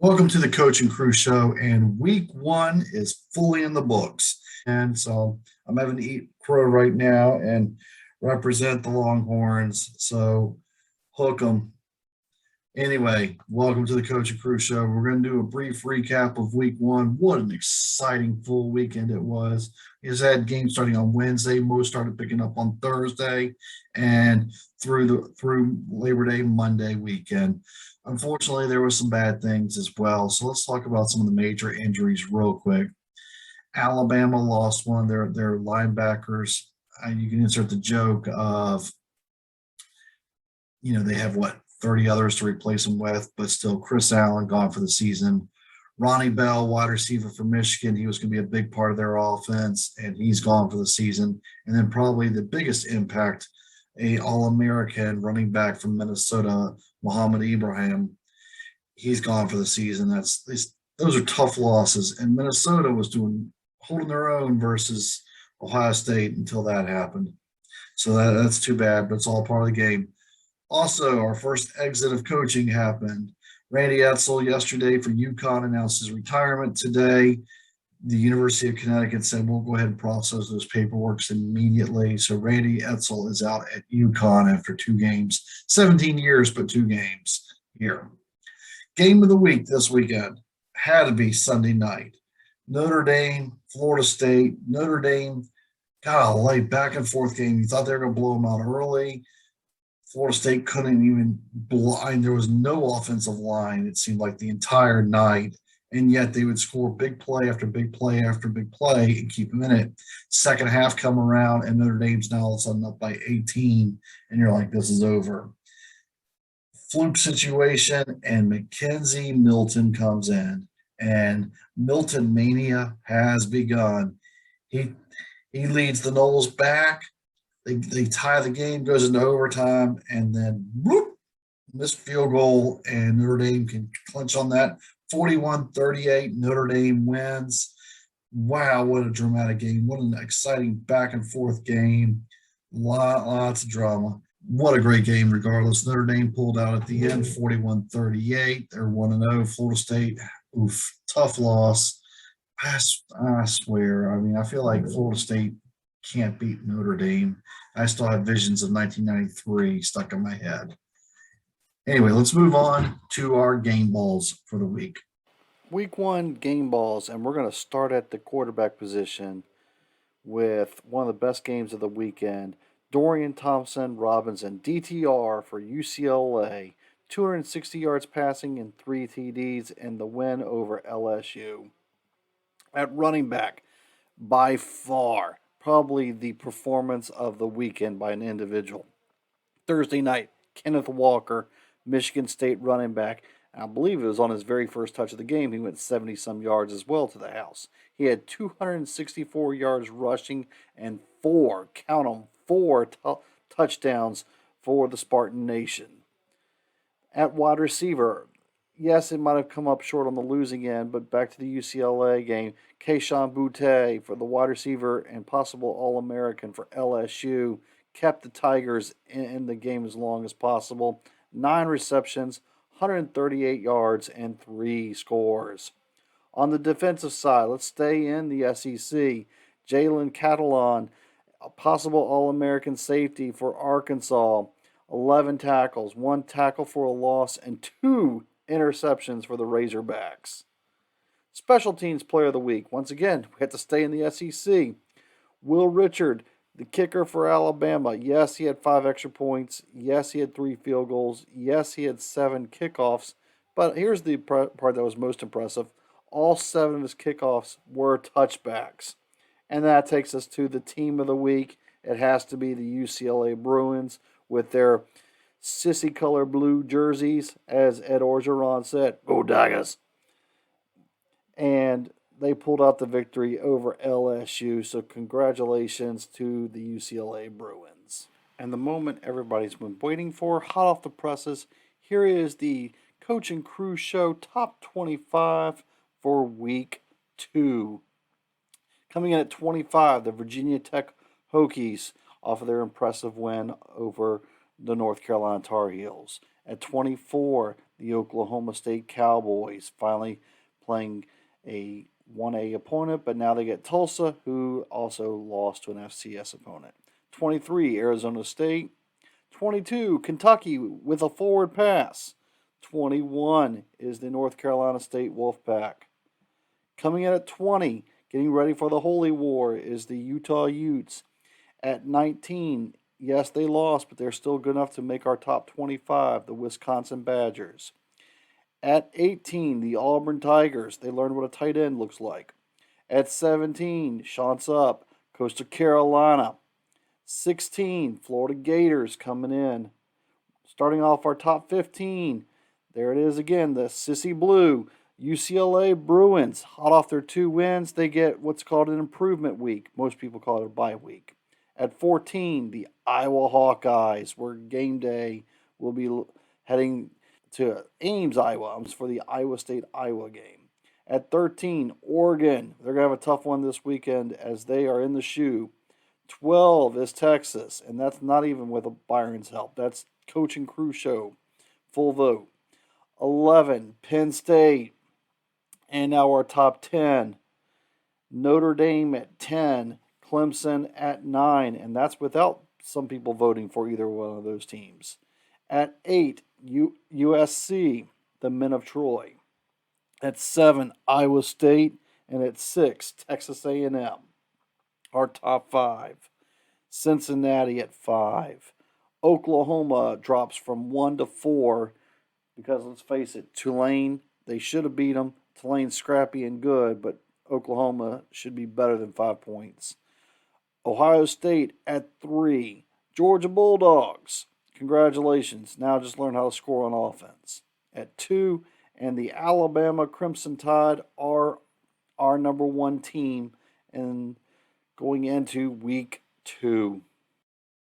Welcome to the Coach and Crew Show, and week one is fully in the books. And so I'm having to eat crow right now and represent the Longhorns. So hook 'em. Anyway, welcome to the Coach and Crew Show. We're going to do a brief recap of week one. What an exciting full weekend it was. We just had games starting on Wednesday. Most started picking up on Thursday and through Labor Day Monday weekend. Unfortunately, there were some bad things as well. So let's talk about some of the major injuries real quick. Alabama lost one of their linebackers. You can insert the joke of they have 30 others to replace him with, but still Chris Allen gone for the season. Ronnie Bell, wide receiver for Michigan, he was going to be a big part of their offense, and he's gone for the season. And then probably the biggest impact, a All-American running back from Minnesota, Muhammad Ibrahim, he's gone for the season. Those are tough losses, and Minnesota was holding their own versus Ohio State until that happened. So that's too bad, but it's all part of the game. Also, our first exit of coaching happened. Randy Edsall yesterday for UConn announced his retirement today. The University of Connecticut said, we'll go ahead and process those paperwork immediately. So Randy Edsall is out at UConn after 2 games, 17 years, but 2 games here. Game of the week this weekend had to be Sunday night. Notre Dame, Florida State. Notre Dame got a late back and forth game. You thought they were going to blow them out early. Florida State couldn't even blind. There was no offensive line, it seemed like, the entire night. And yet they would score big play after big play after big play and keep them in it. Second half come around, and Notre Dame's now all of a sudden up by 18. And you're like, this is over. Fluke situation, and McKenzie Milton comes in. And Milton mania has begun. He leads the Noles back. They tie the game, goes into overtime, and then whoop, missed field goal, and Notre Dame can clinch on that. 41-38, Notre Dame wins. Wow, what a dramatic game. What an exciting back and forth game. Lots of drama. What a great game regardless. Notre Dame pulled out at the end, 41-38. They're 1-0. Florida State, tough loss. I swear. I mean, I feel like Florida State can't beat Notre Dame. I still have visions of 1993 stuck in my head. Anyway, let's move on to our game balls for the week. Week one game balls, and we're going to start at the quarterback position with one of the best games of the weekend. Dorian Thompson Robinson, DTR for UCLA, 260 yards passing and 3 TDs in the win over LSU. At running back, by far, probably the performance of the weekend by an individual. Thursday night, Kenneth Walker, Michigan State running back. I believe it was on his very first touch of the game. He went 70-some yards as well to the house. He had 264 yards rushing and 4 touchdowns for the Spartan Nation. At wide receiver, yes, it might have come up short on the losing end, but back to the UCLA game, Kayshon Boutte for the wide receiver and possible All-American for LSU kept the Tigers in the game as long as possible. 9 receptions, 138 yards, and 3 scores. On the defensive side, let's stay in the SEC. Jalen Catalon, a possible All-American safety for Arkansas. 11 tackles, 1 tackle for a loss, and 2 interceptions for the Razorbacks. Special teams player of the week. Once again, we have to stay in the SEC. Will Richard, the kicker for Alabama. Yes, he had 5 extra points. Yes, he had 3 field goals. Yes, he had 7 kickoffs. But here's the part that was most impressive. All 7 of his kickoffs were touchbacks. And that takes us to the team of the week. It has to be the UCLA Bruins with their sissy color blue jerseys, as Ed Orgeron said, "Go Tigers." And they pulled out the victory over LSU, so congratulations to the UCLA Bruins. And the moment everybody's been waiting for, hot off the presses, here is the Coach and Crew Show Top 25 for Week 2. Coming in at 25, the Virginia Tech Hokies off of their impressive win over the North Carolina Tar Heels. At 24, the Oklahoma State Cowboys, finally playing a 1A opponent, but now they get Tulsa, who also lost to an FCS opponent. 23, Arizona State. 22, Kentucky with a forward pass. 21 is the North Carolina State Wolfpack. Coming in at 20, getting ready for the Holy War, is the Utah Utes. At 19, yes, they lost, but they're still good enough to make our top 25, the Wisconsin Badgers. At 18, the Auburn Tigers. They learned what a tight end looks like. At 17, Shants up, Coastal Carolina. 16, Florida Gators coming in. Starting off our top 15, there it is again, the Sissy Blue, UCLA Bruins. Hot off their 2 wins, they get what's called an improvement week. Most people call it a bye week. At 14, the Iowa Hawkeyes, where game day will be heading to Ames, Iowa, for the Iowa State-Iowa game. At 13, Oregon. They're going to have a tough one this weekend as they are in the shoe. 12 is Texas, and that's not even with Byron's help. That's coach and crew show. Full vote. 11, Penn State. And now our top 10. Notre Dame at 10. Clemson at 9. And that's without some people voting for either one of those teams. At 8, USC, the Men of Troy. At 7, Iowa State. And at 6, Texas A&M. Our top 5. Cincinnati at 5. Oklahoma drops from 1 to 4 because, let's face it, Tulane, they should have beat them. Tulane's scrappy and good, but Oklahoma should be better than 5 points. Ohio State at 3. Georgia Bulldogs, congratulations. Now just learn how to score on offense. At 2, and the Alabama Crimson Tide are our number 1 team and going into week 2.